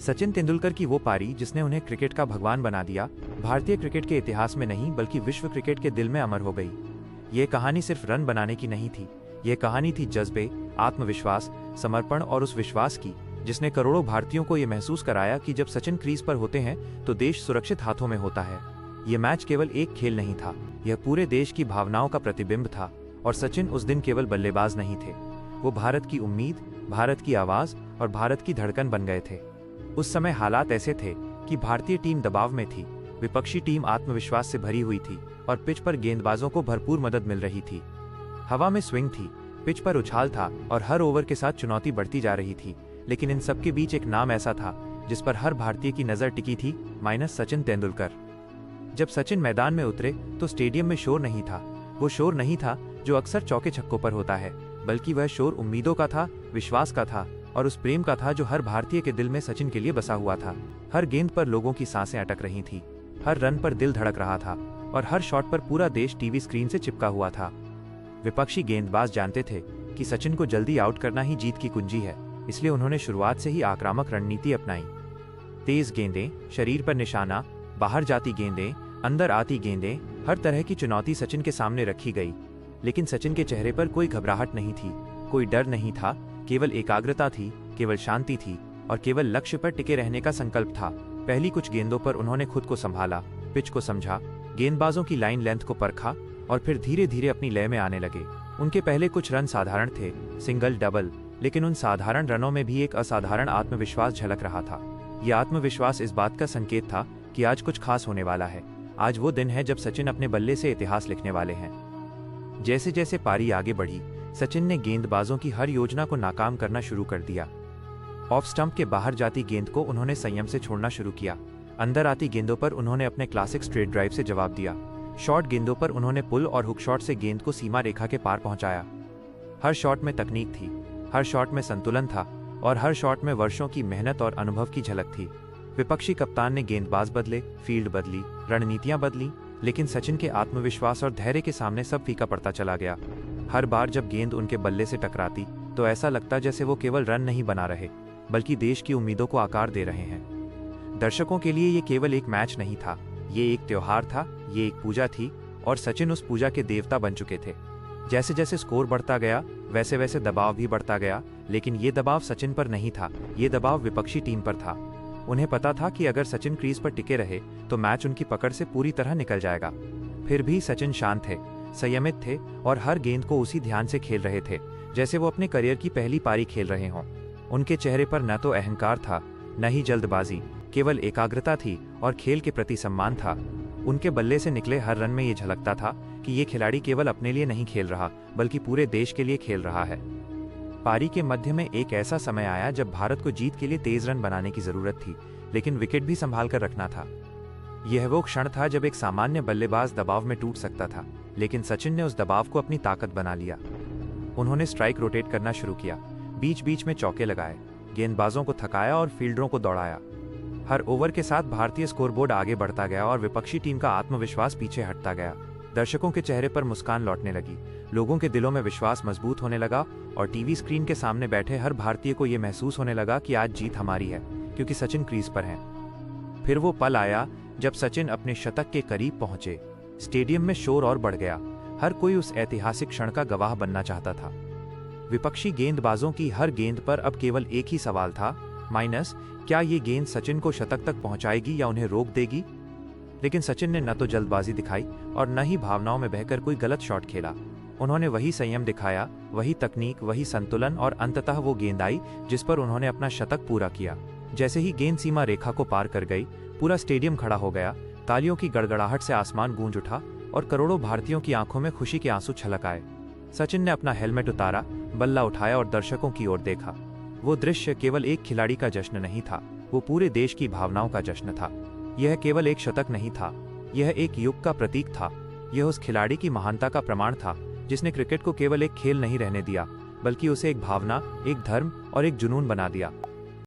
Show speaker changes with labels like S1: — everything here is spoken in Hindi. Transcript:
S1: सचिन तेंदुलकर की वो पारी जिसने उन्हें क्रिकेट का भगवान बना दिया, भारतीय क्रिकेट के इतिहास में नहीं बल्कि विश्व क्रिकेट के दिल में अमर हो गई। ये कहानी सिर्फ रन बनाने की नहीं थी, ये कहानी थी जज्बे, आत्मविश्वास, समर्पण और उस विश्वास की जिसने करोड़ों भारतीयों को ये महसूस कराया कि जब सचिन क्रीज पर होते हैं तो देश सुरक्षित हाथों में होता है। ये मैच केवल एक खेल नहीं था, यह पूरे देश की भावनाओं का प्रतिबिंब था। और सचिन उस दिन केवल बल्लेबाज नहीं थे, वो भारत की उम्मीद, भारत की आवाज और भारत की धड़कन बन गए थे। उस समय हालात ऐसे थे कि भारतीय टीम दबाव में थी, विपक्षी टीम आत्मविश्वास से भरी हुई थी और पिच पर गेंदबाजों को भरपूर मदद मिल रही थी। हवा में स्विंग थी, पिच पर उछाल था और हर ओवर के साथ चुनौती बढ़ती जा रही थी। लेकिन इन सबके बीच एक नाम ऐसा था जिस पर हर भारतीय की नजर टिकी थी, सचिन तेंदुलकर। जब सचिन मैदान में उतरे तो स्टेडियम में शोर नहीं था। वो शोर नहीं था जो अक्सर चौके छक्कों पर होता है, बल्कि वह शोर उम्मीदों का था, विश्वास का था और उस प्रेम का था जो हर भारतीय के दिल में सचिन के लिए बसा हुआ था। हर गेंद पर लोगों की सांसें अटक रही थी, हर रन पर दिल धड़क रहा था और हर शॉट पर पूरा देश टीवी स्क्रीन से चिपका हुआ था। विपक्षी गेंदबाज जानते थे कि सचिन को जल्दी आउट करना ही जीत की कुंजी है, इसलिए उन्होंने शुरुआत से ही आक्रामक रणनीति अपनाई। तेज गेंदें, शरीर पर निशाना, बाहर जाती गेंदें, अंदर आती गेंदें, हर तरह की चुनौती सचिन के सामने रखी गई। लेकिन सचिन के चेहरे पर कोई घबराहट नहीं थी, कोई डर नहीं था, केवल एकाग्रता थी, केवल शांति थी और केवल लक्ष्य पर टिके रहने का संकल्प था। पहली कुछ गेंदों पर उन्होंने खुद को संभाला, पिच को समझा, गेंदबाजों की लाइन लेंथ को परखा और फिर धीरे धीरे अपनी लय में आने लगे। उनके पहले कुछ रन साधारण थे, सिंगल, डबल, लेकिन उन साधारण रनों में भी एक असाधारण आत्मविश्वास झलक रहा था। यह आत्मविश्वास इस बात का संकेत था कि आज कुछ खास होने वाला है। आज वो दिन है जब सचिन अपने बल्ले से इतिहास लिखने वाले हैं। जैसे जैसे पारी आगे बढ़ी, सचिन ने गेंदबाजों की हर योजना को नाकाम करना शुरू कर दिया। ऑफ स्टंप के बाहर जाती गेंद को उन्होंने संयम से छोड़ना शुरू किया। अंदर आती गेंदों पर उन्होंने अपने क्लासिक स्ट्रेट ड्राइव से जवाब दिया। शॉर्ट गेंदों पर उन्होंने पुल और हुक शॉट से गेंद को सीमा रेखा के पार पहुंचाया। हर शॉट में तकनीक थी, हर शॉट में संतुलन था और हर शॉट में वर्षों की मेहनत और अनुभव की झलक थी। विपक्षी कप्तान ने गेंदबाज बदले, फील्ड बदली, रणनीतियां बदली, लेकिन सचिन के आत्मविश्वास और धैर्य के सामने सब फीका पड़ता चला गया। हर बार जब गेंद उनके बल्ले से टकराती तो ऐसा लगता जैसे वो केवल रन नहीं बना रहे, बल्कि देश की उम्मीदों को आकार दे रहे हैं। दर्शकों के लिए ये केवल एक मैच नहीं था, ये एक त्योहार था, ये एक पूजा थी और सचिन उस पूजा के देवता बन चुके थे। जैसे जैसे स्कोर बढ़ता गया वैसे वैसे दबाव भी बढ़ता गया, लेकिन ये दबाव सचिन पर नहीं था, ये दबाव विपक्षी टीम पर था। उन्हें पता था कि अगर सचिन क्रीज पर टिके रहे तो मैच उनकी पकड़ से पूरी तरह निकल जाएगा। फिर भी सचिन शांत थे, संयमित थे और हर गेंद को उसी ध्यान से खेल रहे थे जैसे वो अपने करियर की पहली पारी खेल रहे हों। उनके चेहरे पर न तो अहंकार था, न ही जल्दबाजी, केवल एकाग्रता थी और खेल के प्रति सम्मान था। उनके बल्ले से निकले हर रन में ये झलकता था कि ये खिलाड़ी केवल अपने लिए नहीं खेल रहा, बल्कि पूरे देश के लिए खेल रहा है। पारी के मध्य में एक ऐसा समय आया जब भारत को जीत के लिए तेज रन बनाने की जरूरत थी, लेकिन विकेट भी संभाल कर रखना था। यह वो क्षण था जब एक सामान्य बल्लेबाज दबाव में टूट सकता था, लेकिन सचिन ने उस दबाव को अपनी ताकत बना लिया। उन्होंने स्ट्राइक रोटेट करना शुरू किया, बीच बीच में चौके लगाए, गेंदबाजों को थकाया और फील्डरों को दौड़ाया। हर ओवर के साथ भारतीय स्कोरबोर्ड आगे बढ़ता गया और विपक्षी टीम का आत्मविश्वास पीछे हटता गया। दर्शकों के चेहरे पर मुस्कान लौटने लगी, लोगों के दिलों में विश्वास मजबूत होने लगा और टीवी स्क्रीन के सामने बैठे हर भारतीय को यह महसूस होने लगा कि आज जीत हमारी है, क्योंकि सचिन क्रीज पर हैं। फिर वो पल आया जब सचिन अपने शतक के करीब पहुंचे। स्टेडियम में शोर और बढ़ गया, हर कोई उस ऐतिहासिक क्षण का गवाह बनना चाहता था। विपक्षी गेंदबाजों की हर गेंद पर अब केवल एक ही सवाल था, क्या ये गेंद सचिन को शतक तक पहुंचाएगी या उन्हें रोक देगी? लेकिन सचिन ने न तो जल्दबाजी दिखाई और न ही भावनाओं में बहकर कोई गलत शॉट खेला। उन्होंने वही संयम दिखाया, वही तकनीक, वही संतुलन और अंततः वो गेंद आई जिस पर उन्होंने अपना शतक पूरा किया। जैसे ही गेंद सीमा रेखा को पार कर गई, पूरा स्टेडियम खड़ा हो गया, तालियों की गड़गड़ाहट से आसमान गूंज उठा और करोड़ों भारतीयों की आंखों में खुशी के आंसू छलक आए। सचिन ने अपना हेलमेट उतारा, बल्ला उठाया और दर्शकों की ओर देखा। वो दृश्य केवल एक खिलाड़ी का जश्न नहीं था, वो पूरे देश की भावनाओं का जश्न था। यह केवल एक शतक नहीं था, यह एक युग का प्रतीक था। यह उस खिलाड़ी की महानता का प्रमाण था जिसने क्रिकेट को केवल एक खेल नहीं रहने दिया, बल्कि उसे एक भावना, एक धर्म और एक जुनून बना दिया।